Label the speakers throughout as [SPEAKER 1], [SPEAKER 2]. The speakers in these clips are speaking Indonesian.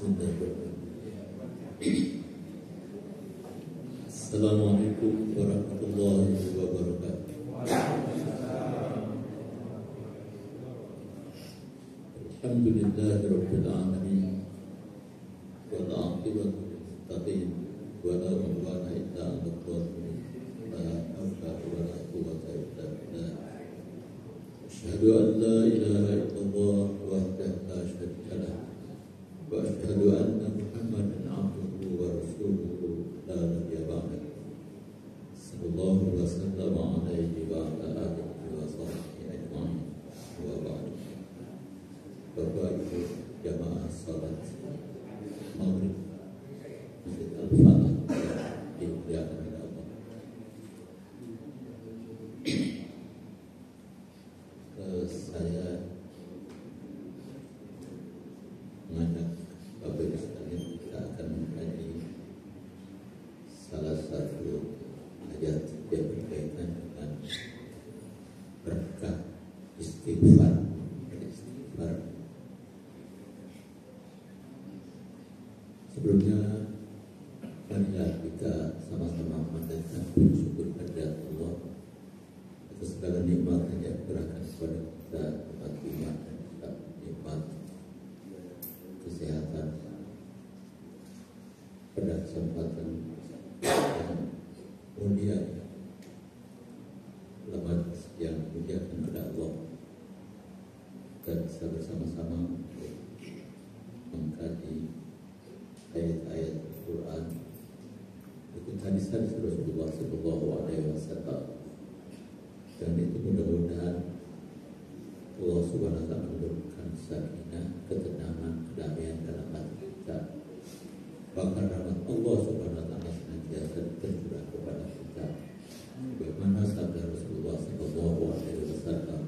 [SPEAKER 1] Bismillahirrahmanirrahim. Assalamualaikum warahmatullahi wabarakatuh. Alhamdulillahirabbil alamin. Wal 'aqibatu lil muttaqin wa la 'udwana illa 'alal zalimin. La haula wa la quwwata illa billah. Asyhadu an la ilaha illallah wahdahu la syarika lah. Wa asyhadu anna Muhammadan 'abduhu wa rasuluhu la nabiyya ba'dahu. Sallallahu alaihi wasallam alaihi wa ala alihi wa sahbihi ajma'in. Wa ba'du. Bapak Ibu jamaah salat Maghrib Masjid Al-Falah dimuliakan oleh Allah. Saya mengajak Bapak Ibu sekalian, kita akan mengkaji salah satu ayat yang berkaitan dengan berkah istighfar. Sebelumnya, marilah kita sama-sama memanjatkan puji syukur kepada Allah atas segala nikmat yang diberikan kepada kita, nikmat iman dan juga nikmat kesehatan. Pada kesempatan yang mulia, selamat yang dimuliakan oleh Allah, dan bisa bersama-sama mengkaji ayat-ayat Al-Quran ikut hadis-hadis Rasulullah Sallallahu Alaihi Wasallam, dan itu mudah-mudahan Allah Subhanahu Wa Taala memberikan sakinah, ketenangan, kedamaian dalam hati kita. Bahkan rahmat Allah Subhanahu Wa Taala senantiasa tercurah kepada kita. Bagaimana sabda Rasulullah Sallallahu Alaihi Wasallam,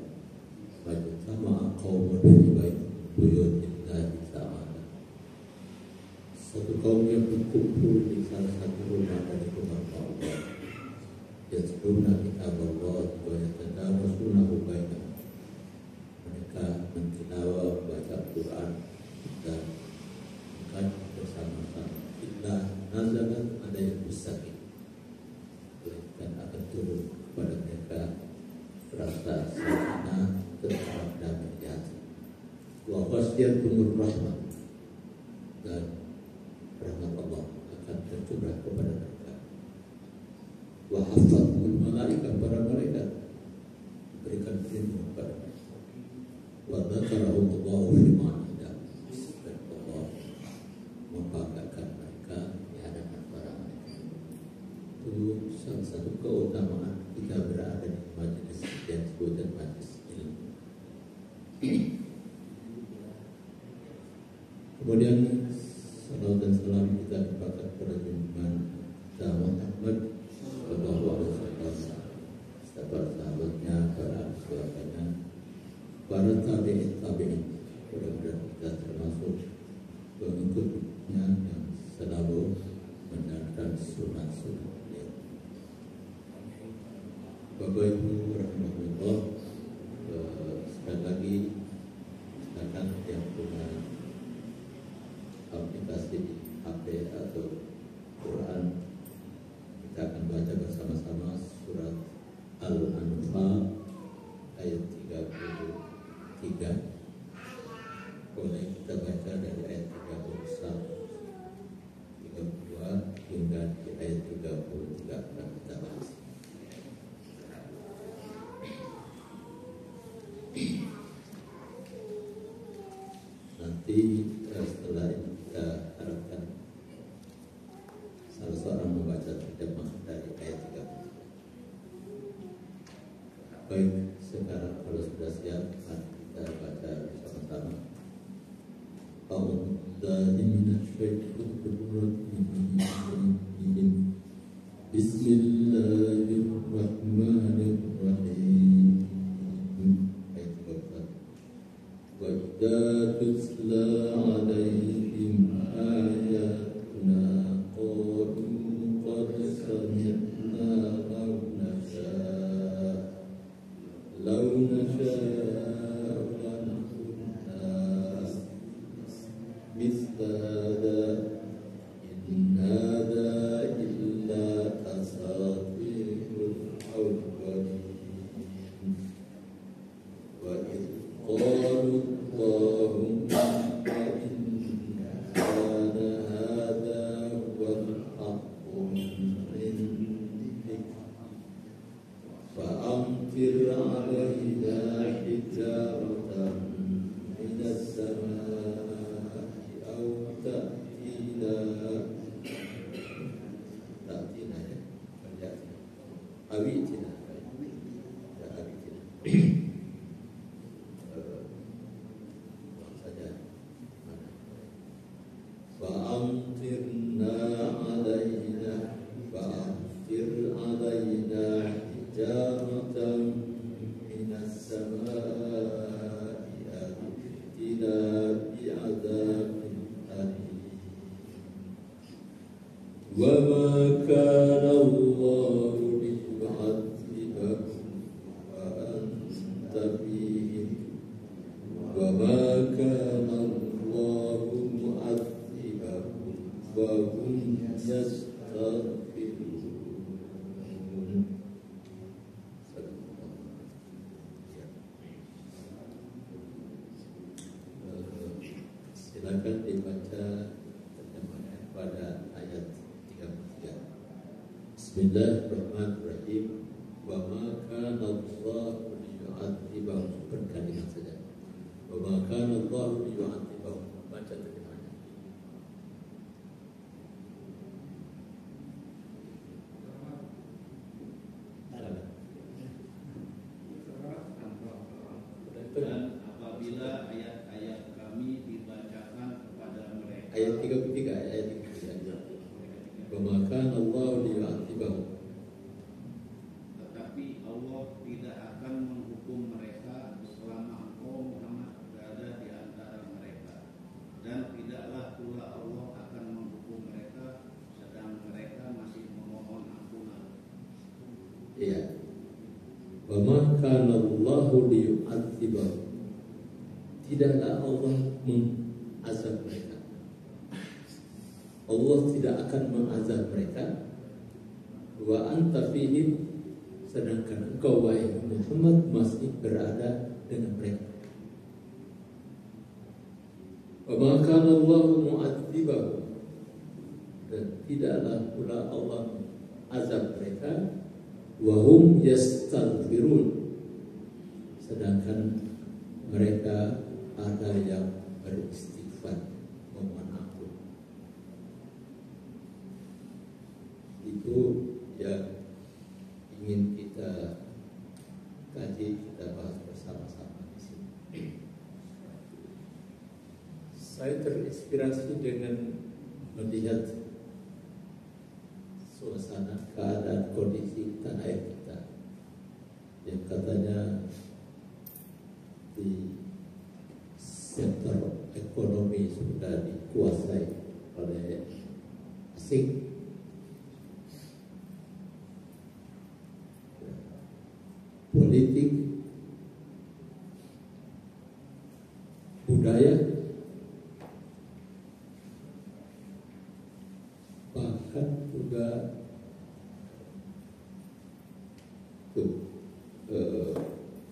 [SPEAKER 1] "Majtama'a qaumun fi buyutillahi ta'ala." Satu kaum yang berkumpul di salah satu rumah dari rumah Allah, yatluna kitab Allah wa yatadawarasunahu bainahum. Mereka mentilawah, baca Quran dan mengkaji bersama-sama. Illa nazalat alaihim sakin, dan akan turun kepada mereka rasa sakinah, tenteram, damai di hati. Wa ghasyiathumur rahmah, dan rahmat Allah akan tercurah kepada mereka. Wa hafathumul malaikah, para malaikat berikan perlindungan kepada mereka. Wa dzakarahumullahu fi man indah, dan Allah membanggakan mereka di hadapan para malaikat. Itu salah satu keutamaan kita berada di majelis yang disebut majelis ilmu. Kemudian salawat dan salam kita dipakai kepada junjungan kita Muhammad Sallallahu Alaihi Wasallam, para sahabatnya, para keluarganya, para tabi'in. Mudah-mudahan kita termasuk pengikutnya yang selalu menjalankan sunnah-sunnah beliau. Bapak Ibu rahimahullah, sekali lagi silakan yang punya aplikasi di HP atau Quran, kita akan baca bersama-sama surat Al-Anfal ayat 33. Boleh kita baca dari ayat 31, 32 hingga di ayat 33 akan kita bahas. Nanti setelah ini kita harapkan salah seorang membaca terjemah dari ayat 30. Baik, sekarang kalau sudah siap, mari kita baca bersama-sama. A'udzubillahi minasyaitonirrajim. Bismillahirrahmanirrahim. Ayat 31. Wa idza tutla 'alaihim ayatuna qalu qad sami'na law nasha'u la qulna mithla qalu Allahumma in kana hadha wal haqqu min indik fa'amtir 'alaina hijaratan minas samaa'i aw ta'tina awitina saja fa'amtir 'alaina hijaratan minas samaa'i awitina bi'adzabin alim wa ma kana Allahu وما كان الله معذبهم وهم يستغفرون. Silakan dibaca terjemahan pada ayat 33. Bismillahirrahmanirrahim. Wa ma kana Allahu liyu'adzibahum, berkalimat saja. Wa ma kana Allahu liyu'adzibahum, baca terjemahannya.
[SPEAKER 2] Dan apabila ayat-ayat kami dibacakan kepada mereka.
[SPEAKER 1] Ayat 33, ayat 33. Wa ma kana Allahu liyu'adzibahum,
[SPEAKER 2] Allah tidak akan menghukum mereka selama engkau Muhammad berada di antara mereka, dan tidaklah pula Allah akan menghukum mereka sedang mereka masih memohon ampunan.
[SPEAKER 1] Iya. Wa ma kana Allahu liyu'adzibahum, tidaklah Allah mengazab mereka. Allah tidak akan mengazab mereka. Wa anta fihim, sedangkan engkau wahai Muhammad masih berada dengan mereka. Wa ma kana Allahu mu'adzibahum, dan tidaklah pula Allah azab mereka. Wa hum yastaghfirun, sedangkan mereka ada yang beristighfar, memohon ampun. Itu yang ingin kita kaji, kita bahas bersama-sama di sini. Saya terinspirasi dengan melihat suasana, keadaan, kondisi tanah air kita yang katanya di sektor ekonomi sudah dikuasai oleh asing. Politik, budaya, bahkan juga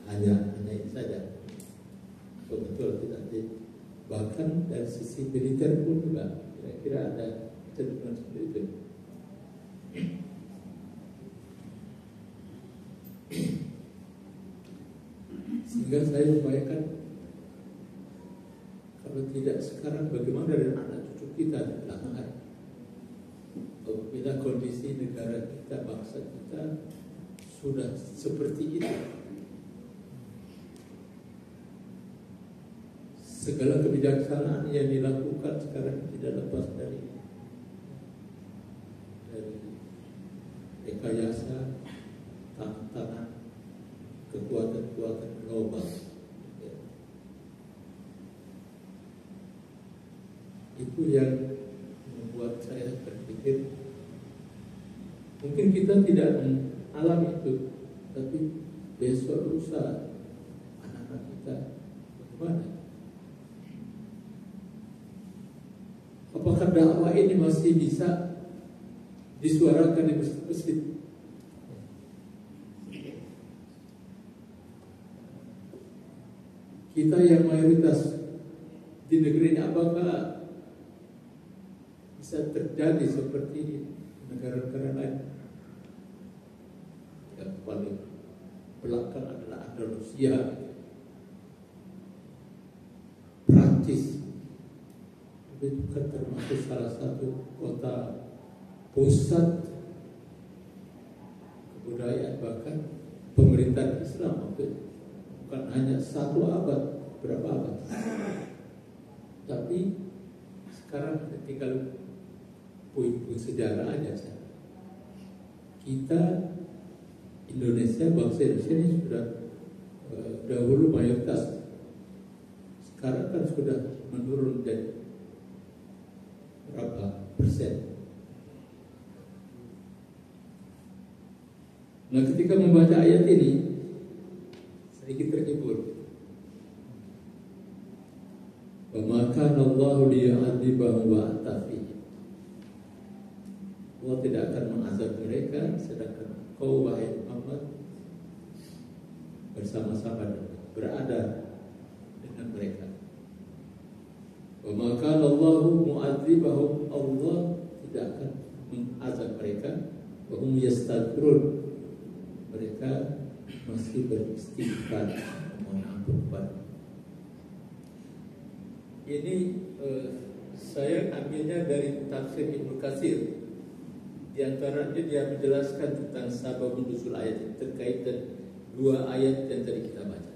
[SPEAKER 1] hanya ini saja, betul tidak sih? Bahkan dari sisi militer pun juga kira-kira ada kecenderungan seperti itu. Sehingga saya membayangkan, kalau tidak sekarang bagaimana dengan anak cucu kita di belakang hari? Apabila kondisi negara kita, bangsa kita sudah seperti itu, segala kebijaksanaan yang dilakukan sekarang tidak lepas dari rekayasa, tantangan, kekuatan-kekuatan global. Itu yang membuat saya berpikir, mungkin kita tidak mengalami itu, tapi besok lusa anak-anak kita bagaimana? Apakah dakwah ini masih bisa disuarakan di masjid-masjid? kita yang mayoritas di negeri ini, apakah bisa terjadi seperti negara-negara lain? Yang paling belakang adalah Andalusia, Prancis. Itu kan termasuk salah satu kota pusat kebudayaan, bahkan pemerintahan Islam waktu itu. Bukan hanya satu abad, berapa abad. Tapi sekarang tinggal puing-puing sejarah aja. Kita Indonesia, bangsa Indonesia ini sudah dahulu mayoritas, sekarang kan sudah menurun jadi berapa persen. Nah, ketika membaca ayat ini sedikit terhibur. Wa ma kana Allahu liyu'adzibahum wa anta fihim. Allah tidak akan mengazab mereka sedangkan kau wahai Muhammad bersama-sama berada dengan mereka. Wa ma kana Allahu mu'adzibahum, Allah tidak akan mengazab mereka. Wa hum yastaghfirun, mereka masih beristighfar, mohon ampun kepada. Ini saya ambilnya dari tafsir Ibnu Katsir. Di antaranya dia menjelaskan tentang sabab nuzul ayat terkait dengan dua ayat yang tadi kita baca.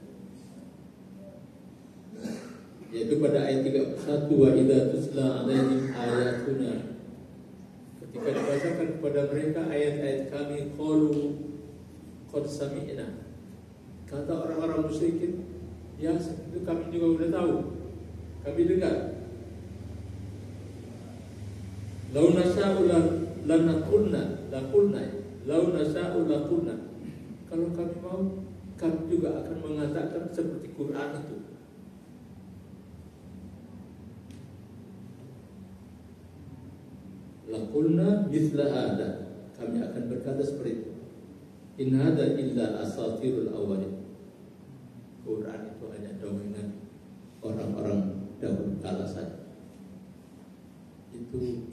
[SPEAKER 1] Yaitu pada ayat 31, wa idza tutla alaihim ayatuna, ketika dibacakan kepada mereka ayat-ayat kami, qalu qad sami'na, kata orang-orang musyrikin, ya itu kami juga sudah tahu, kami dengar. Lau nasya'u laqulna, lau nasya'u laqulna, kalau kami mau, kami juga akan mengatakan seperti Quran itu. Laqulna mithla hada, kami akan berkata seperti itu. In hada illa asatirul awwalin, Quran itu hanya dongeng orang-orang dahulu kala saja. Itu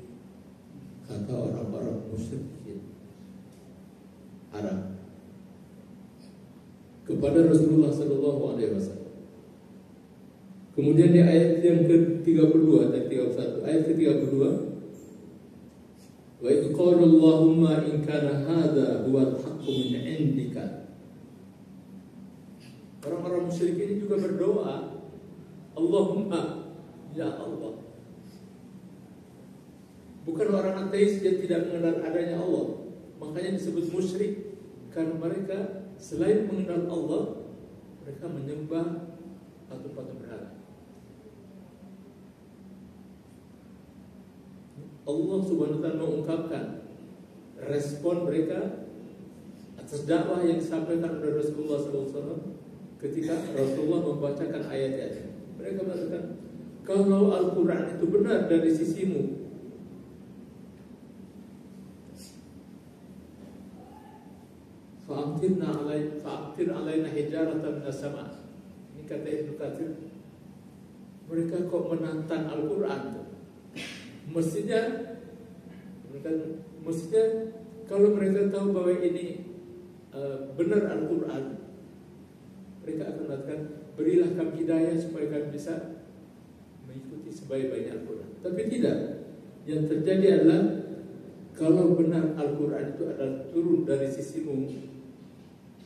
[SPEAKER 1] kata orang-orang musyrikin Arab kepada Rasulullah sallallahu alaihi wasallam. Kemudian di ayat yang ke-32 dan 31, ayat ke-32, wa idh qala Allahumma in kana hadha huwal haqqu min 'indika. Orang-orang musyrik ini juga berdoa, Allahumma, ya Allah. Bukan orang ateis yang tidak mengenal adanya Allah, makanya disebut musyrik, karena mereka selain mengenal Allah, mereka menyembah patung-patung berhala. Allah Subhanahu wa ta'ala mengungkapkan respon mereka atas dakwah yang disampaikan oleh Rasulullah SAW ketika Rasulullah membacakan ayat-ayat. Mereka mengatakan, kalau Al-Quran itu benar dari sisimu, fa'amtir alaina hijaratan minas sama. Ini kata Ibnu Katsir, mereka kok menantang Al-Quran. Mestinya kalau mereka tahu bahwa ini benar Al-Quran, mereka akan mengatakan, berilah kami hidayah supaya kami bisa mengikuti sebaik-baiknya Al-Quran. Tapi tidak. Yang terjadi adalah kalau benar Al-Quran itu adalah turun dari sisimu,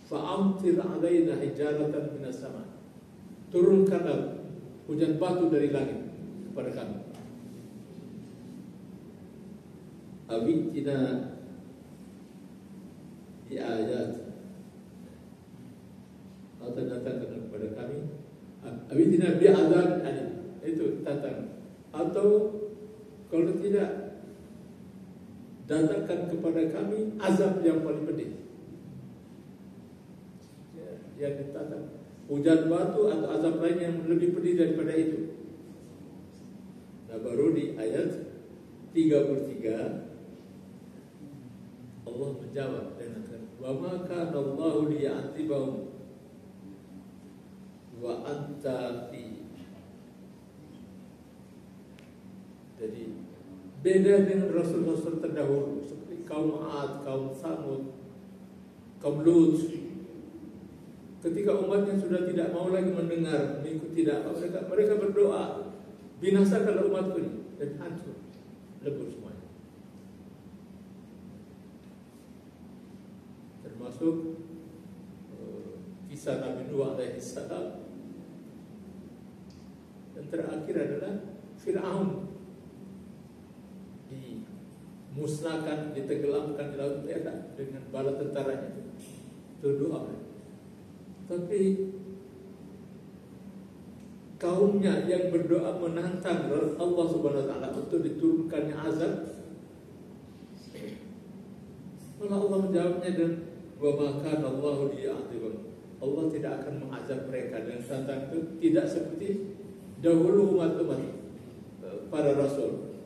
[SPEAKER 1] fa'amtir alaina hijaratan minas sama, turunkanlah hujan batu dari langit kepada kami. Awitina di ayat, atau datangkan kepada kami, awitina bi adzab alim, itu datang. Atau kalau tidak, datangkan kepada kami azab yang paling pedih. Yang ditantang hujan batu atau azab lain yang lebih pedih daripada itu. Nah, baru di ayat 33 Allah menjawab dengan wa ma kana Allahu liya'adzibahum
[SPEAKER 3] wa anta fi. Jadi beda dengan rasul-rasul terdahulu seperti kaum Ad, kaum Samud, kaum Lut. Ketika umatnya sudah tidak mau lagi mendengar, mengikuti dakwah mereka berdoa, binasakanlah umatku ini, dan hancur, lebur semuanya. Termasuk kisah Nabi Nuh alaihi salam, dan terakhir adalah Fir'aun, dimusnahkan, ditenggelamkan di laut merah dengan bala tentaranya. Itu doa. Tapi kaumnya yang berdoa menantang Allah Subhanahu wa taala untuk diturunkannya azab, malah Allah menjawabnya dengan wa ma kana Allahu liya'adzibahum. Allah tidak akan mengazab mereka dengan tantang itu, tidak seperti dahulu umat-umat para rasul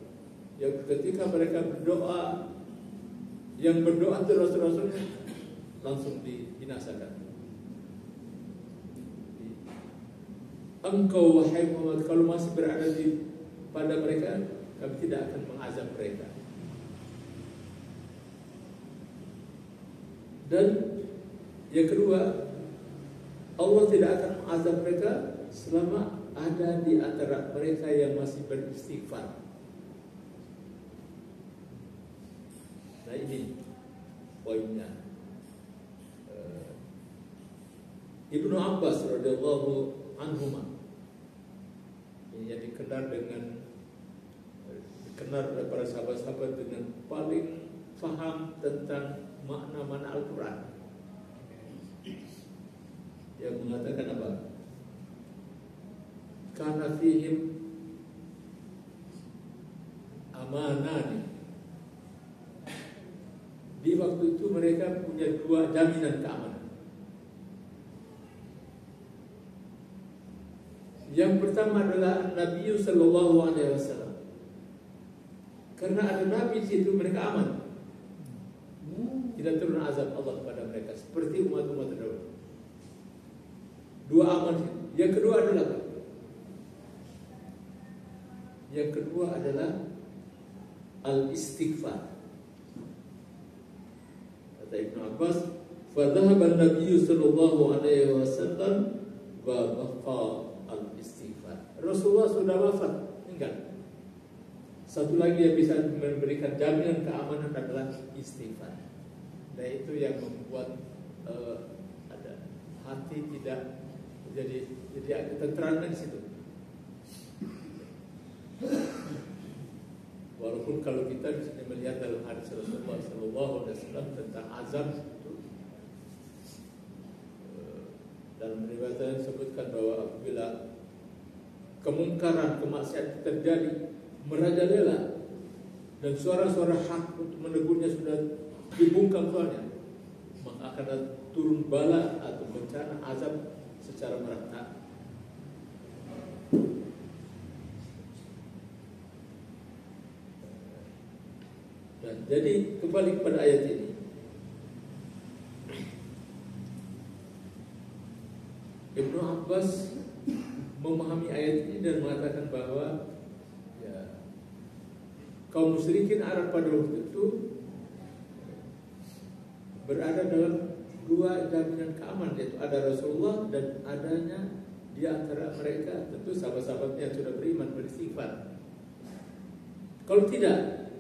[SPEAKER 3] yang ketika mereka berdoa, yang berdoa itu rasul-rasulnya langsung dibinasakan. Engkau wahai Muhammad, kalau masih berada pada mereka, kami tidak akan mengazab mereka. Dan yang kedua, Allah tidak akan mengazab mereka selama ada di antara mereka yang masih beristighfar. Nah ini poinnya. Ibnu Abbas radhiyallahu anhuma yang dikenal oleh para sahabat-sahabat dengan paling faham tentang makna-makna Al-Quran, yang mengatakan apa? Kana fihim amanani. Di waktu itu mereka punya dua jaminan keamanan. Yang pertama adalah Nabi sallallahu alaihi wasallam. Karena ada Nabi di situ, mereka aman. Tidak turun azab Allah kepada mereka seperti umat-umat terdahulu. Dua aman. Yang kedua adalah apa? Yang kedua adalah al-istighfar. Kata Ibnu Abbas, fa dhahaba an-nabiy sallallahu alaihi wasallam wa baqa al-istighfar. Rasulullah sudah wafat, meninggal. Satu lagi yang bisa memberikan jaminan keamanan adalah istighfar. Dan itu yang membuat ada hati tidak jadi ada keterangan di situ. Walaupun kalau kita bisa melihat dalam hadis Rasulullah sallallahu alaihi wasallam tentang azab itu, dalam riwayat disebutkan bahwa apabila kemungkaran, kemaksiatan terjadi, merajalela dan suara-suara hak untuk menegurnya sudah dibungkam soalnya, maka akan turun bala atau bencana azab secara merata. Dan jadi kembali kepada ayat ini, Ibnu Abbas memahami ayat ini dan mengatakan bahwa kaum musyrikin Arab pada waktu itu berada dalam dua jaminan keamanan, yaitu ada Rasulullah dan adanya di antara mereka tentu sahabat-sahabatnya yang sudah beriman, beristighfar. Kalau tidak,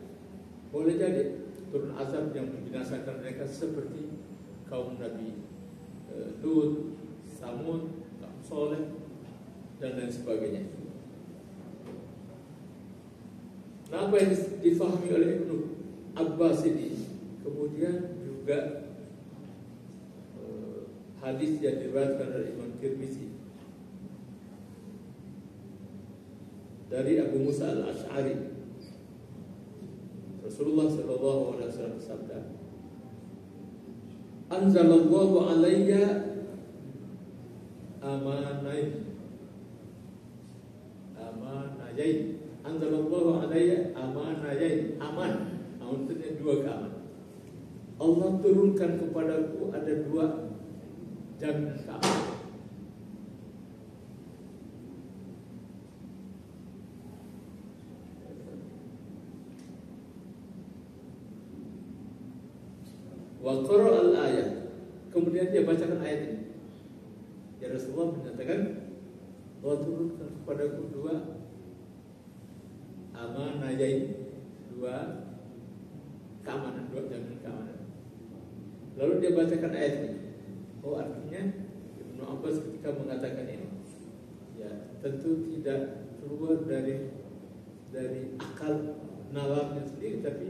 [SPEAKER 3] boleh jadi turun azab yang membinasakan mereka seperti kaum Nabi Lut, Samud, kaum Soleh dan lain sebagainya. Nah, apa yang difahami oleh Ibnu Abbas ini kemudian juga hadis yang diriwayatkan oleh Imam Tirmizi dari Abu Musa al-Ash'ari, Rasulullah sallallahu alaihi wasallam bersabda, "Anzalallahu alayya amanain." Anzalallahu alayya amanain. Aman, maksudnya dua keamanan. Allah turunkan kepadaku ada dua jaminan keamanan. Wa qara al-ayat. Kemudian dia bacakan ayat ini. Ya Rasulullah menyatakan, Allah turunkan kepadaku dua amanah, yaitu dua keamanan, dua jaminan keamanan. Lalu dia bacakan ayat ini. Oh, artinya Ibnu Abbas ketika mengatakan ini, ya tentu tidak keluar dari akal nalarnya sendiri, tapi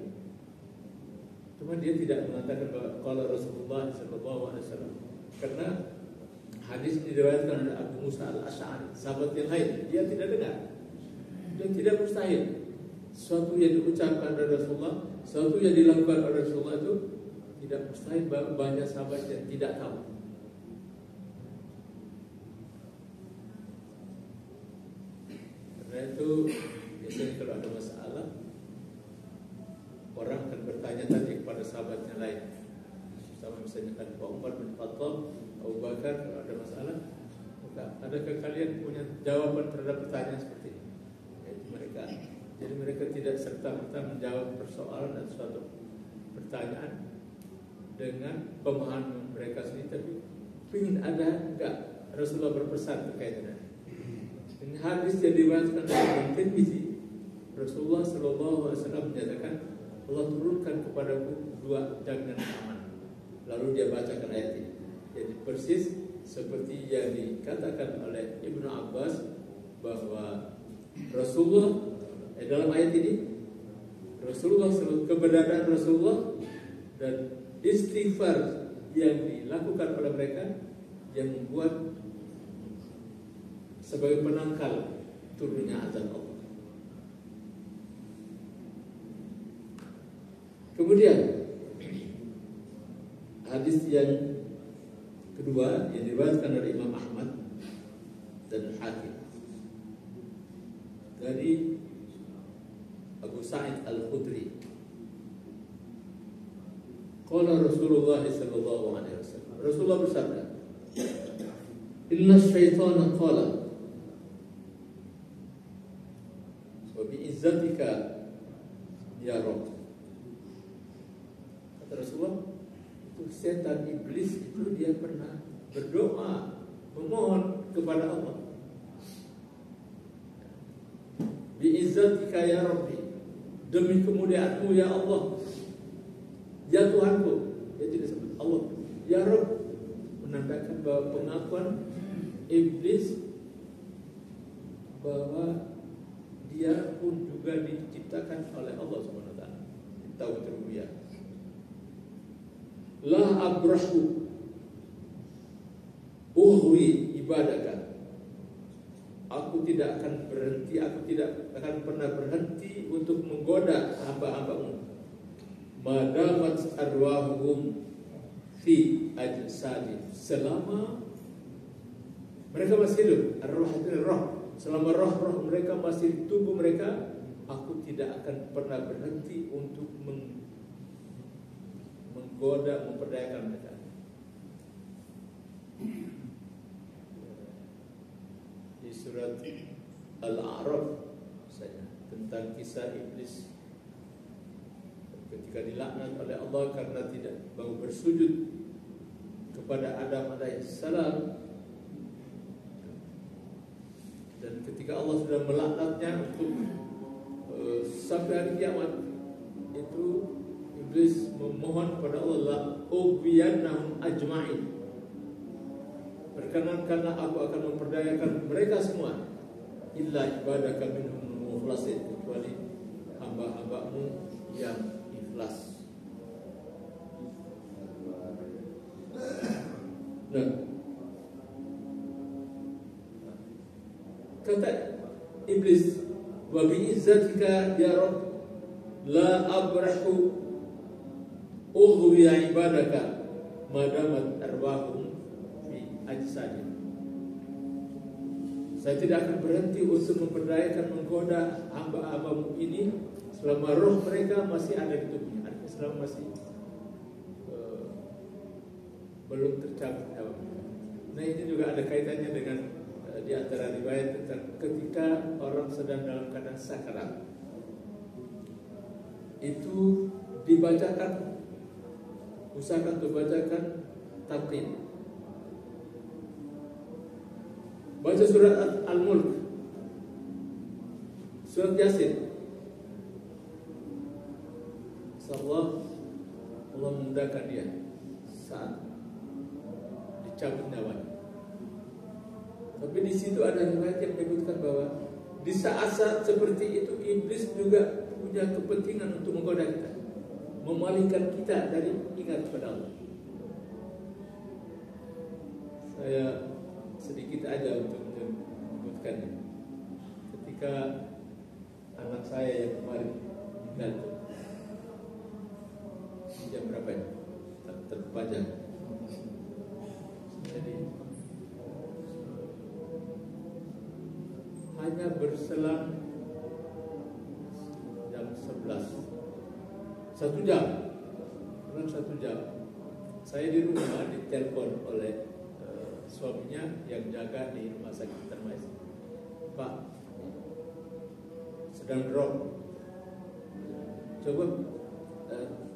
[SPEAKER 3] cuma dia tidak mengatakan bahwa kalau Rasulullah SAW, karena hadis ini diriwayatkan oleh Abu Musa al-Asy'ari, sahabat yang lain, dia tidak dengar. Dan tidak mustahil sesuatu yang diucapkan oleh Rasulullah, sesuatu yang dilakukan oleh Rasulullah itu tidak mustahil banyak sahabat yang tidak tahu. Karena itu biasanya kalau ada masalah, orang akan bertanya-tanya kepada sahabatnya lain. Sama misalnya kan Pak Umar bin Khattab, Abu Bakar, kalau ada masalah, maka adakah kalian punya jawaban terhadap pertanyaan seperti ini? Jadi mereka tidak serta-merta menjawab persoalan dan suatu pertanyaan dengan pemahaman mereka sendiri, tapi ingin ada enggak Rasulullah berpesan terkait dengan ini. Hadis yang diriwayatkan oleh Tirmizi, Rasulullah SAW menyatakan, Allah turunkan kepadaku dua jaminan aman. Lalu dia bacakan ayat ini. Jadi persis seperti yang dikatakan oleh Ibnu Abbas bahwa Rasulullah dalam ayat ini, Rasulullah, keberadaan Rasulullah dan istighfar yang dilakukan oleh mereka yang membuat sebagai penangkal turunnya azab Allah. Kemudian hadis yang kedua yang diriwayatkan oleh Imam Ahmad dan Hakim dari Abu Sa'id Al-Khudri. Qala Rasulullah sallallahu alaihi wasallam. Rasulullah bersabda, "Inna syaitana qala wa bi izzatika ya Rabb." Kata Rasulullah, itu setan iblis itu dia pernah berdoa memohon kepada Allah. Bi izzatika ya Rabbi, demi kemuliaanmu ya Allah, ya Tuhanku. Dia tidak sebut Allah, ya Rabb, menandakan bahwa pengakuan iblis bahwa dia pun juga diciptakan oleh Allah Subhanahu wa taala. Tauhid rububiyah. La abrahu uhwi ibadaka. Aku tidak akan berhenti, aku tidak akan pernah berhenti untuk menggoda hamba-hambamu. Madamat arwahuhum fi ajsadi, selama mereka masih hidup, arwah itu roh, selama roh mereka masih di tubuh mereka, aku tidak akan pernah berhenti untuk menggoda, memperdayakan mereka. Di surat Al-A'raf misalnya tentang kisah iblis ketika dilaknat oleh Allah karena tidak mau bersujud kepada Adam alaihissalam, dan ketika Allah sudah melaknatnya untuk sampai hari kiamat, itu iblis memohon kepada Allah, la ubiyannahum ajma'in, berkenankanlah aku akan memperdayakan mereka semua, illa ibadaka minhum mukhlasin, kecuali hamba-hambamu yang ikhlas. Nah, kata iblis, wa bi izzatika ya Rabb la abrahu ughwi ibadaka madamat arwahum fi ajsadi. Saya tidak akan berhenti untuk memperdayakan, menggoda hamba-hambamu ini selama roh mereka masih ada di tubuhnya, selama masih belum tercabut nyawa. Nah, ini juga ada kaitannya dengan di antara riwayat tentang ketika orang sedang dalam keadaan sakarat, itu dibacakan usahakan untuk bacakan tartil. Baca surat Al-Mulk, surat Yasin. Insyaallah Allah memudahkan dia saat dicabut nyawanya. Tapi di situ ada riwayat yang menyebutkan bahwa di saat-saat seperti itu iblis juga punya kepentingan untuk menggoda kita, memalingkan kita dari ingat kepada Allah. Saya sedikit aja untuk menyebutkannya. Ketika anak saya yang kemarin meninggal, jam berapa ya? Terpajang. Jadi hanya berselang jam 11, 1 jam, kurang 1 jam. Saya di rumah ditelepon oleh suaminya yang jaga di rumah sakit Termais. Pak, sedang drop. Coba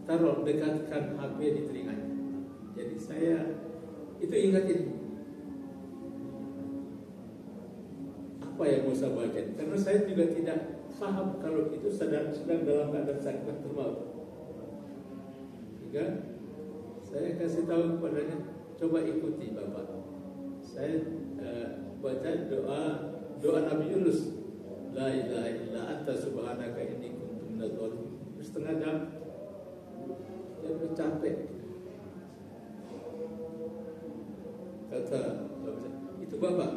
[SPEAKER 3] taruh, dekatkan HP di telinganya. Jadi saya itu ingatin apa yang mau saya baca, karena saya juga tidak paham kalau itu sedang dalam keadaan sakit maut. Sehingga saya kasih tahu kepadanya, coba ikuti Bapak. Saya baca doa Nabi Yunus, la ilaha illa anta subhanaka inni kuntu minadz dzalimin. Setengah jam dia udah capek. Kata itu Bapak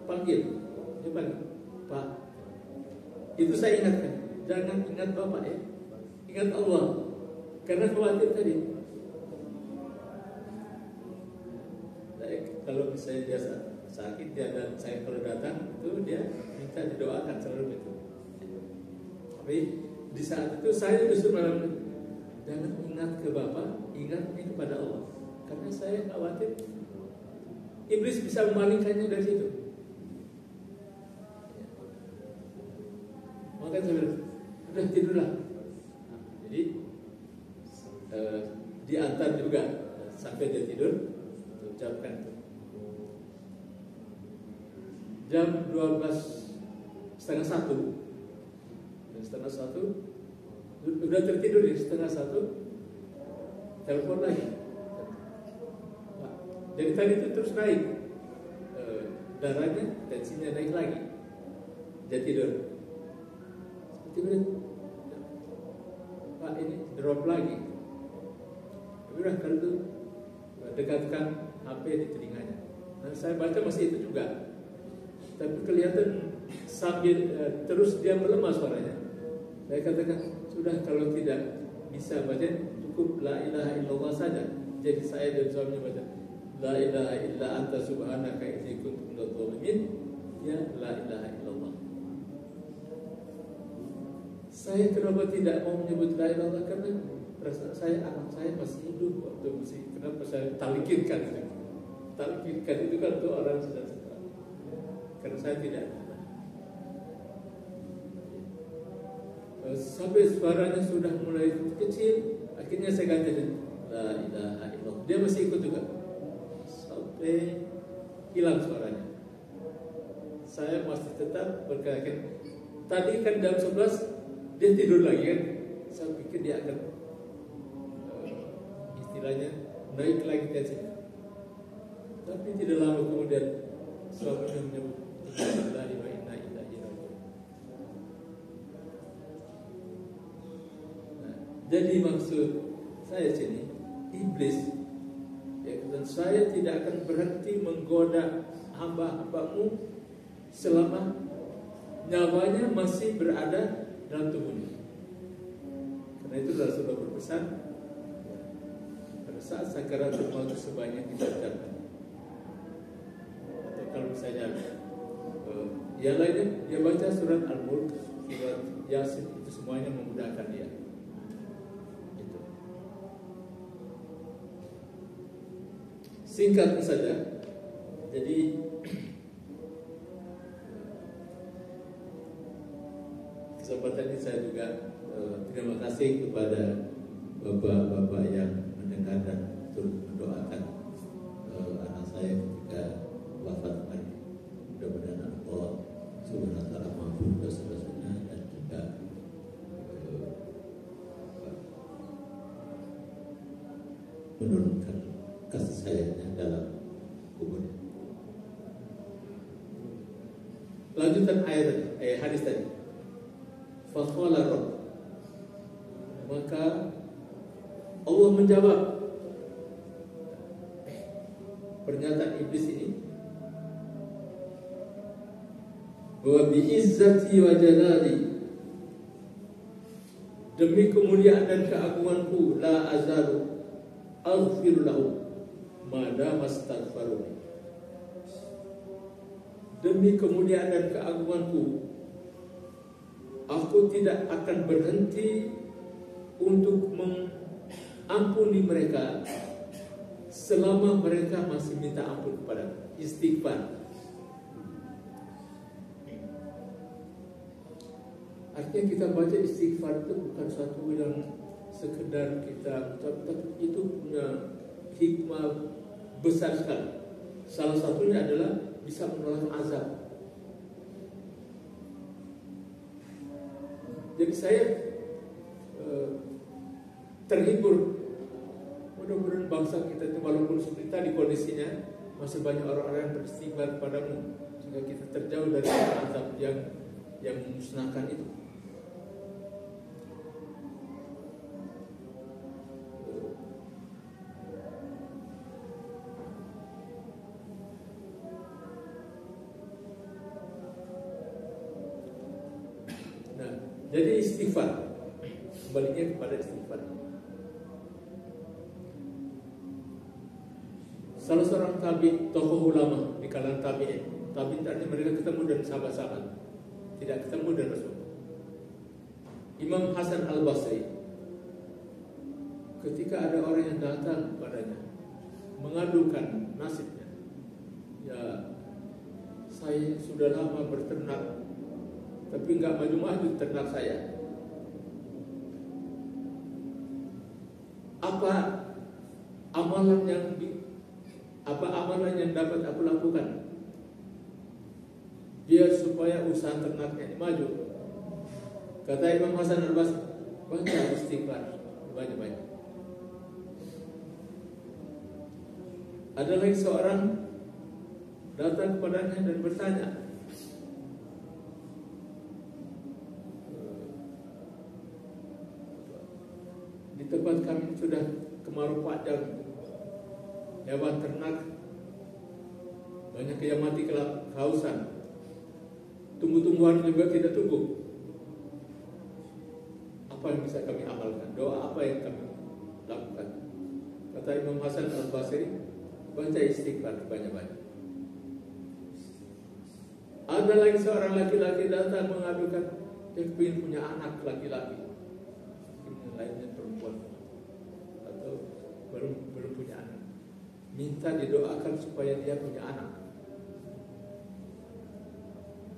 [SPEAKER 3] panggil, dia panggil, Pak. Itu saya ingatkan, jangan ingat Bapak ya, ingat Allah, karena khawatir tadi. Kalau misalnya dia sakit, dia dan saya kalau datang itu dia minta didoakan selalu itu. Tapi di saat itu saya justru malam, jangan ingat ke Bapak, ingatnya kepada Allah, karena saya khawatir iblis bisa memalingkannya dari situ. Maka saya bilang, udah tidurlah. Jadi diantar juga sampai dia tidur, ucapkan jam 12:30, udah tertidur di 12:30, telepon lagi. Pak, jadi tadi itu terus naik, darahnya, tensinya naik lagi, dia tidur. Tiba-tiba, Pak ini drop lagi. Udah kalau itu dekatkan HP di telinganya. Nah, saya baca masih itu juga. Tapi kelihatan sambil terus dia melemah suaranya. Saya katakan, sudah kalau tidak bisa baca, cukup la ilaha illallah saja. Jadi saya dan suaminya baca la ilaha illa anta subhanaka inni kuntu minadz dzalimin. Ya la ilaha illallah. Saya kenapa tidak mau menyebut la ilaha illallah, karena perasaan saya anak saya masih hidup waktu masih, kenapa saya talqinkan itu? Talqinkan itu kan untuk orang sudah setelah. Karena saya tidak, sampai suaranya sudah mulai kecil, akhirnya saya ganti la ilaha illallah. Dia masih ikut juga sampai hilang suaranya. Saya masih tetap berkata, tadi kan jam 11 dia tidur lagi kan. Saya pikir dia akan istilahnya naik lagi tensinya. Tapi tidak lama kemudian suaminya menyebut la ilaha illallah. Nah, jadi maksud saya sini, iblis ya, dan saya tidak akan berhenti menggoda hamba-hambamu selama nyawanya masih berada dalam tubuhnya. Karena itu Rasulullah berpesan, pada saat sakaratul maut sebanyak kita ucapkan. Atau kalau misalnya yang lainnya, dia baca surat Al-Mulk, surat Yasin, itu semuanya memudahkan dia. Gitu. Singkat saja, jadi kesempatan ini saya juga terima kasih kepada bapak-bapak yang mendengar
[SPEAKER 1] mendoakan dan turut mendoakan anak saya ketika wafat kemarin. Mudah-mudahan Allah Subhanahu wa taala mengampuni dosa-dosanya dan juga menurunkan kasih sayangnya dalam kubur.
[SPEAKER 3] Lanjutan ayat hadis tadi. Faqala Rabb, maka Allah menjawab pernyataan iblis ini bahwa bi'izzati wa jalali, demi kemuliaan dan keagunganku, la azalu aghfir lahu ma dama astaghfaruni, demi kemuliaan dan keagunganku aku tidak akan berhenti untuk mengampuni mereka selama mereka masih minta ampun kepada istighfar. Artinya kita baca istighfar itu bukan satu yang sekedar kita ucap, tapi itu punya hikmah besar sekali. Salah satunya adalah bisa menolak azab. Jadi saya terhibur. Mudah-mudahan bangsa kita itu walaupun seperti tadi kondisinya masih banyak orang-orang yang beristighfar padamu, sehingga kita terjauh dari azab yang memusnahkan itu. Nah, jadi istighfar, kembalinya kepada istighfar. Salah seorang tabi, tokoh ulama di kalangan tabi'in. Tabi'in artinya mereka ketemu dengan sahabat-sahabat, tidak ketemu dengan Rasul. Imam Hasan Al-Basri, ketika ada orang yang datang kepadanya mengadukan nasibnya, ya saya sudah lama berternak tapi nggak maju-maju ternak saya. Apa amalan yang dapat aku lakukan biar supaya usaha ternaknya maju? Kata Imam Hasan Al-Basri, baca istighfar banyak-banyak. Ada lagi seorang datang kepadanya dan bertanya, di tempat kami sudah kemarau panjang, hewan ternak banyak yang mati kehausan, tumbuh-tumbuhan juga tidak tumbuh. Apa yang bisa kami amalkan? Doa apa yang kami lakukan? Kata Imam Hasan Al-Basri, baca istighfar banyak-banyak. Ada lagi seorang laki-laki datang mengadukan dia ingin punya anak laki-laki, yang lainnya perempuan atau belum punya anak, minta didoakan supaya dia punya anak.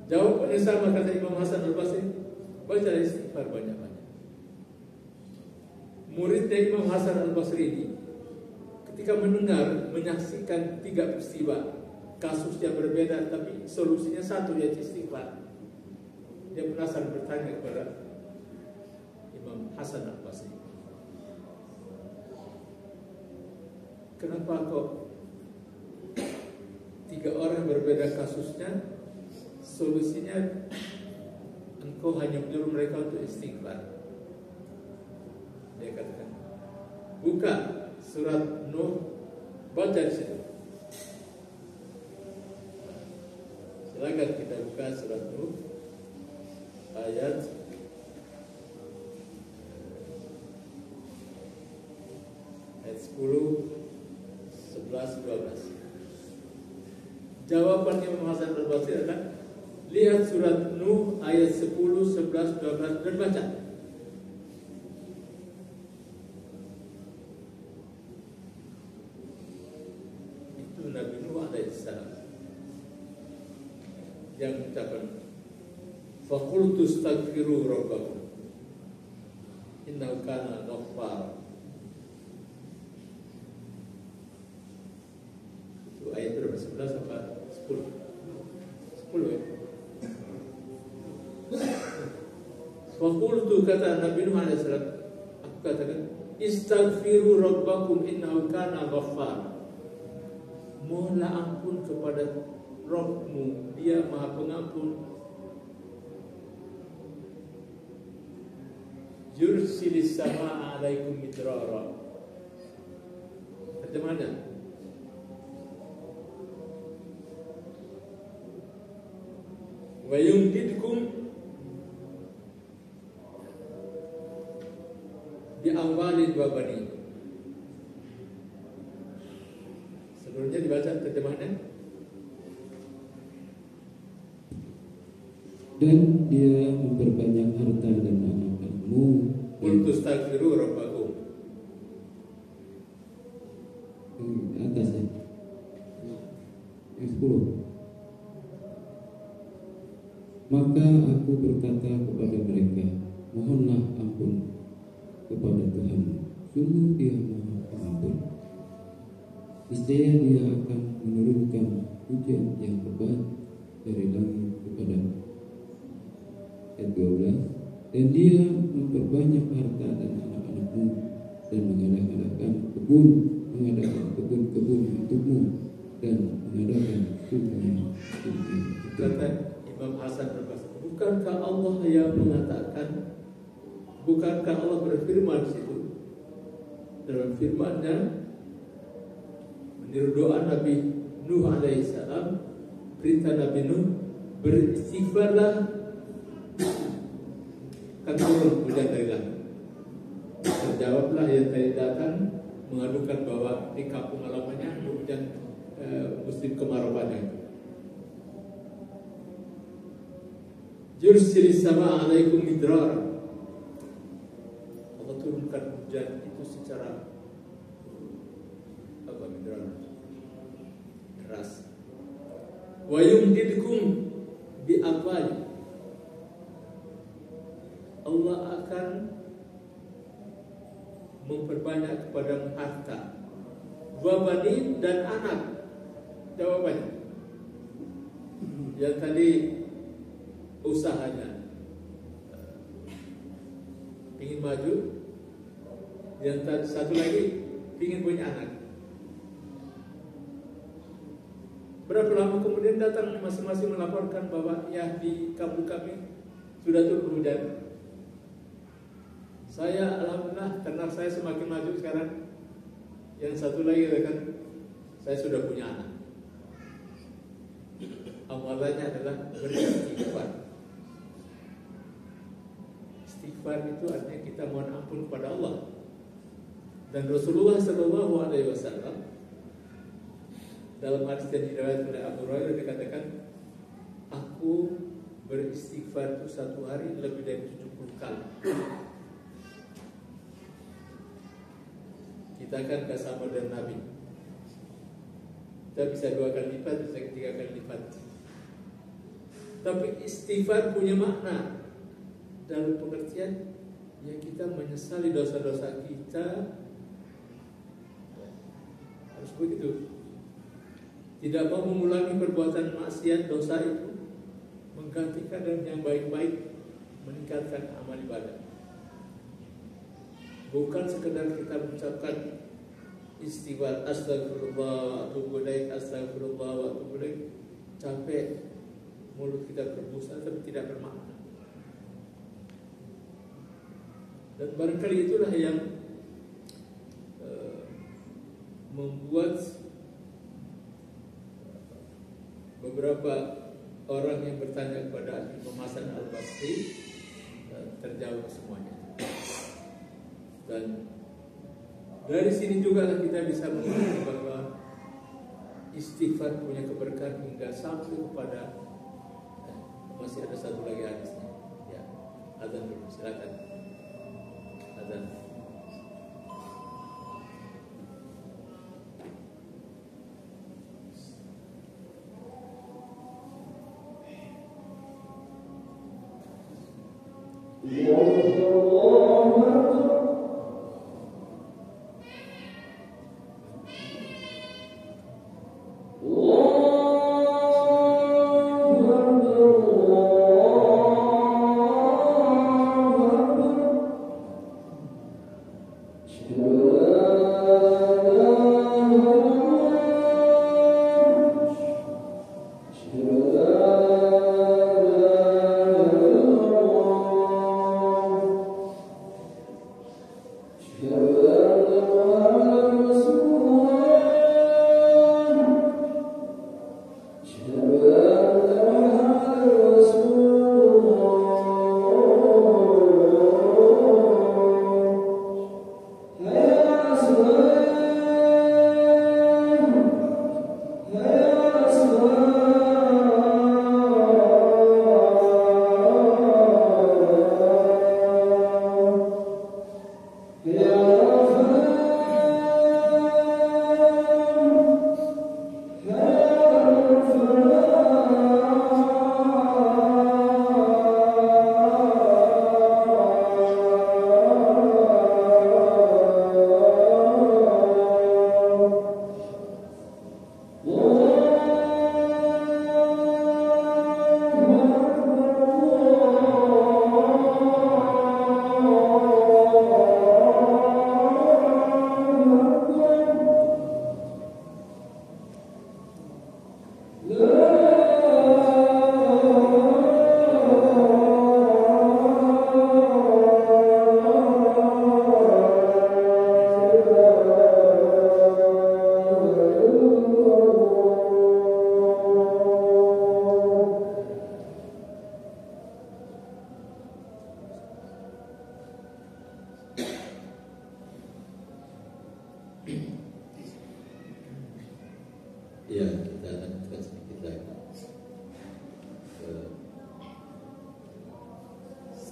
[SPEAKER 3] Jawabannya sama, kata Imam Hasan Al-Basri, baca istighfar banyak-banyak. Muridnya Imam Hasan Al-Basri ini ketika menyaksikan 3 peristiwa kasus yang berbeda tapi solusinya satu, yaitu istighfar, dia penasaran bertanya kepada Imam Hasan Al-Basri, kenapa kok 3 orang berbeda kasusnya solusinya engkau hanya menyuruh mereka untuk istighfar? Dia katakan, buka surat Nuh, baca di situ. Silakan kita buka surat Nuh ayat 10, 11, 12. Jawabannya Imam Hasan Al-Basri adalah, lihat surat Nuh ayat 10, 11, 12 dan baca. Itu Nabi Nuh alaihissalam yang mengucapkan, faqultu astaghfiru rabbakum innahu kana ghaffara berapa? 11 apa 10? 10 ya. Faqultu, kata Nabi Nuh alaihi salam, aku katakan, istaghfiru rabbakum innahu kana ghaffar. Mohonlah ampun kepada Rabbmu, Dia Maha Pengampun. Yursilis samaa 'alaikum midrara. Terjemahannya, wa yumdidkum bi amwalin wa banin. Sebelumnya dibaca terjemahannya.
[SPEAKER 4] Dan Dia memperbanyak harta dan anak-anakmu.
[SPEAKER 3] Qul tastaghfiru rabbakum.
[SPEAKER 4] Atas ya. Yang 10. Maka aku berkata kepada mereka, mohonlah ampun kepada Tuhanmu, sungguh Dia Maha Pengampun. Niscaya Dia akan menurunkan hujan yang lebat dari langit kepadamu. Ayat 12. Dan Dia memperbanyak harta dan anak-anakmu, dan mengadakan kebun-kebun untukmu, dan mengadakan sungai-sungai.
[SPEAKER 3] Kata Imam Hasan Al-Basri, bukankah Allah yang mengatakan, bukankah Allah berfirman di situ dalam firman-Nya meniru doa Nabi Nuh alaihi salam, perintah Nabi Nuh, beristighfarlah, kan turun hujan dari langit. Terjawablah yang tadi datang mengadukan bahwa di kampung halamannya hujan musim kemarau panjang. Yursilis samaa 'alaikum midrar. Allah turunkan hujan itu secara apa, midrar, deras. Wa yumdidkum bi amwal. Allah akan memperbanyak kepada harta, wa banin, dan anak. Jawabannya yang tadi usahanya ingin maju, yang satu lagi ingin punya anak. Berapa lama kemudian datang masing-masing melaporkan bahwa ya di kampung kami sudah turun hujan. Saya alhamdulillah, ternak saya semakin maju sekarang. Yang satu lagi kan, saya sudah punya anak. Amalannya adalah beristighfar. Istighfar itu artinya kita mohon ampun kepada Allah. Dan Rasulullah Shallallahu Alaihi Wasallam dalam hadis yang diriwayatkan oleh Abu Hurairah dikatakan, aku beristighfar itu satu hari lebih dari 70 kali. Kita kan gak sama dengan Nabi. Kita bisa 2 kali lipat, bisa 3 kali lipat. Tapi istighfar punya makna dalam pengertian ya kita menyesali dosa-dosa kita, harus begitu. Tidak mau mengulangi perbuatan maksiat, dosa itu menggantikan dengan yang baik-baik, meningkatkan amal ibadah. Bukan sekedar kita mengucapkan istighfar, astagfirullah wa atubu ilaik, astagfirullah wa atubu ilaik, capek, mulut kita berbusa tapi tidak bermakna. Dan barangkali itulah yang membuat beberapa orang yang bertanya kepada Imam Hasan Al-Basri terjawab semuanya. Dan dari sini juga kita bisa mengerti bahwa istighfar punya keberkahan hingga sampai kepada masih ada satu lagi hadisnya. Ya, azan dulu, silakan. Azan.
[SPEAKER 5] Allah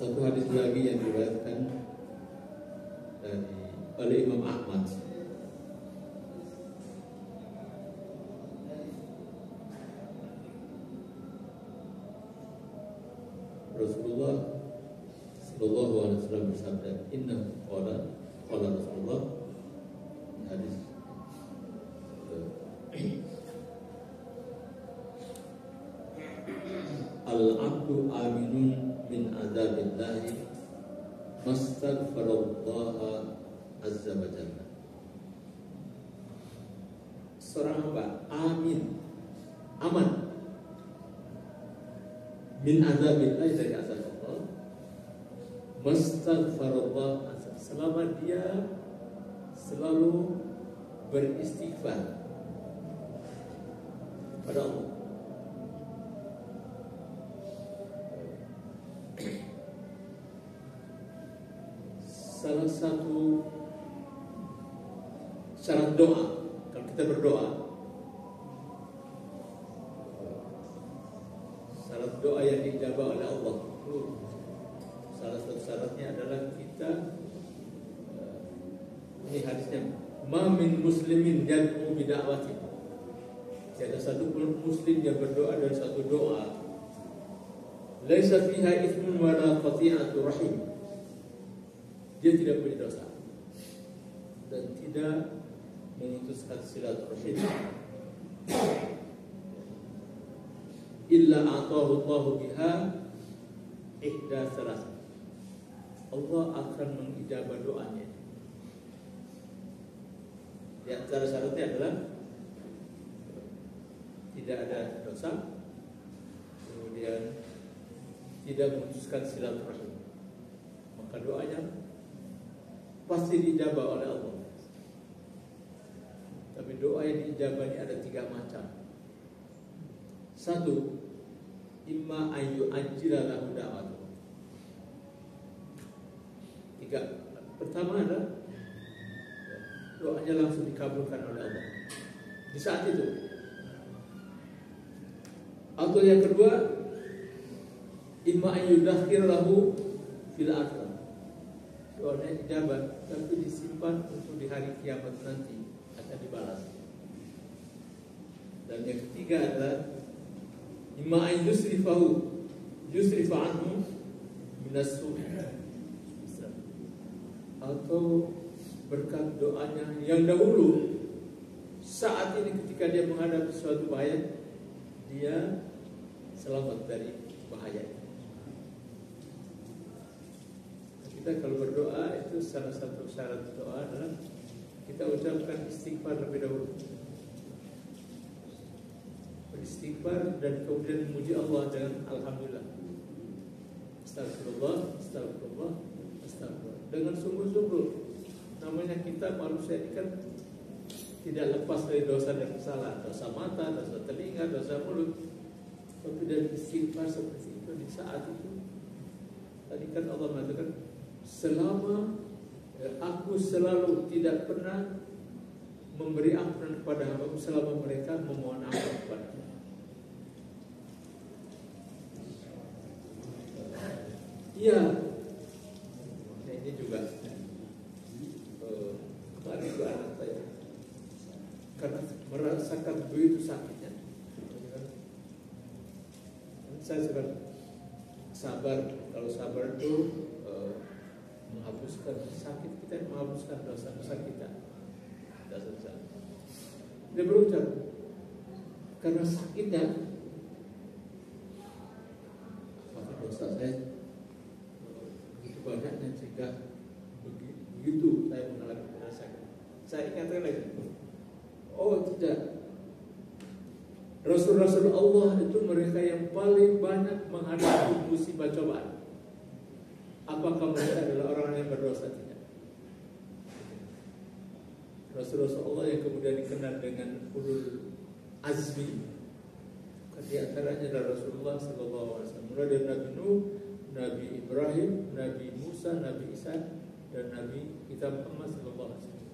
[SPEAKER 3] satu hadis lagi yang diriwayatkan oleh Imam Ahmad. Rasulullah Sallallahu Alaihi Wasallam bersabda, Inna qala Rasulullah, hadis Al-abdu aminun min azabillahi mastaghfarallaha azza wa jalla. Seorang hamba amin, aman min azabillahi, dari azab Allah, mastaghfirullah, selama dia selalu beristighfar pada Allah. Salah satu syarat doa, kalau kita berdoa, syarat doa yang dijabah oleh Allah, salah satu syaratnya adalah kita, ini hadisnya, ma min muslimin yad'u bi da'wati, tiada satu muslim yang berdoa dari satu doa, laisa fiha itsmun wala qati'atu rahim, dia tidak punya dosa dan tidak memutuskan silaturahim, illa a'tahu Allahu biha ihda salas, Allah akan mengijabah doanya. Di antara syaratnya adalah tidak ada dosa, kemudian tidak memutuskan silaturahim, maka doanya pasti dijabah oleh Allah. Tapi doa yang dijabah ini ada 3 macam. Satu, imma ayu ajila lahu da'watu. 3. Pertama adalah doanya langsung dikabulkan oleh Allah di saat itu. Atau yang kedua, imma ayu dakhir lahu fil akhirah. Doanya dijabah tapi disimpan untuk di hari kiamat nanti akan dibalas. Dan yang ketiga adalah imma an yusrifa anhu minas su'i, atau berkat doanya yang dahulu, saat ini ketika dia menghadapi suatu bahaya, dia selamat dari bahaya. Kita kalau berdoa itu salah satu syarat doa adalah kita ucapkan istighfar lebih dahulu. Beristighfar dan kemudian memuji Allah dengan alhamdulillah. Astagfirullah, astagfirullah, astagfirullah. Dengan sungguh-sungguh. Namanya kita manusia ini kan tidak lepas dari dosa dan kesalahan, dosa mata, dosa telinga, dosa mulut. Tapi dari istighfar seperti itu di saat itu. Tadi kan Allah mengatakan, selama aku selalu tidak pernah memberi ampunan kepada hamba selama mereka memohon ampun kepada-Ku. Iya, nah ini juga kemarin juga anak saya karena merasakan begitu sakitnya, saya sudah sabar. Kalau sabar itu menghapuskan sakit kita, menghapuskan dosa-dosa kita. Dia berucap, karena sakitnya, maka dosa saya begitu banyaknya sehingga begitu saya mengalami sakit. Saya ingatkan lagi, oh tidak, Rasul-Rasul Allah itu mereka yang paling banyak menghadapi musibah cobaan. Apakah mereka adalah orang yang berdosa? Tidak. Rasul-Rasul Allah yang kemudian dikenal dengan ulul azmi, di antaranya adalah Rasulullah Sallallahu Alaihi Wasallam. Mulai dari Nabi Nuh, Nabi Ibrahim, Nabi Musa, Nabi Isa, dan Nabi kita Muhammad Sallallahu Alaihi Wasallam.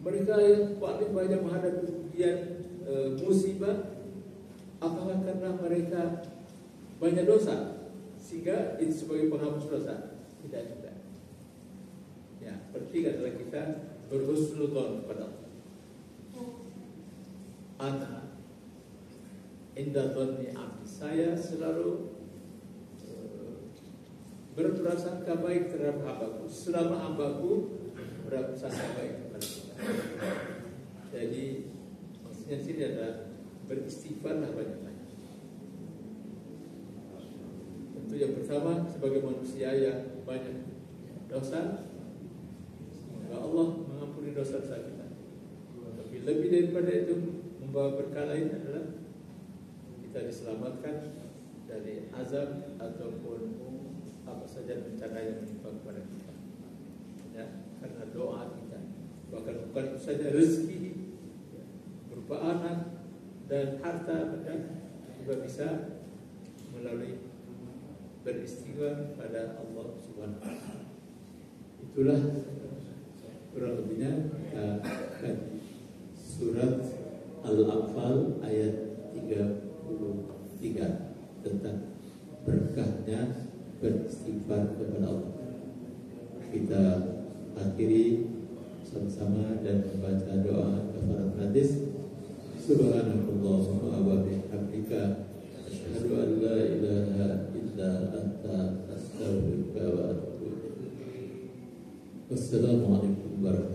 [SPEAKER 3] Mereka yang paling banyak menghadapi ujian musibah Apakah karena mereka banyak dosa sehingga itu sebagai penghapus dosa? Tidak juga. Ya, penting adalah kita berhusnudzon kepada Allah. Ana inda dhanni abdi, saya selalu berprasangka baik terhadap hambaku selama hambaku berprasangka baik kepada kita. Jadi maksudnya sini adalah beristighfarlah banyak-banyak. Tentu yang pertama sebagai manusia yang banyak dosa, semoga Allah mengampuni dosa-dosa kita. Tapi lebih daripada itu, membawa berkah lain adalah kita diselamatkan dari azab ataupun apa saja bencana yang menimpa kepada kita. Ya, karena doa kita, bahkan bukan itu saja, rezeki berupa anak dan harta benda juga bisa melalui beristighfar pada Allah Subhanahu wa taala. Itulah kurang lebihnya surat Al-Anfal ayat 33 tentang berkahnya beristighfar kepada Allah. Kita akhiri sama-sama dan membaca doa kafarat majlis. Subhanakallahumma wa bihamdika asyhadu an la ilaha illa anta astaghfiruka wa atubu ilaik. Wassalamualaikum warahmatullahi wabarakatuh.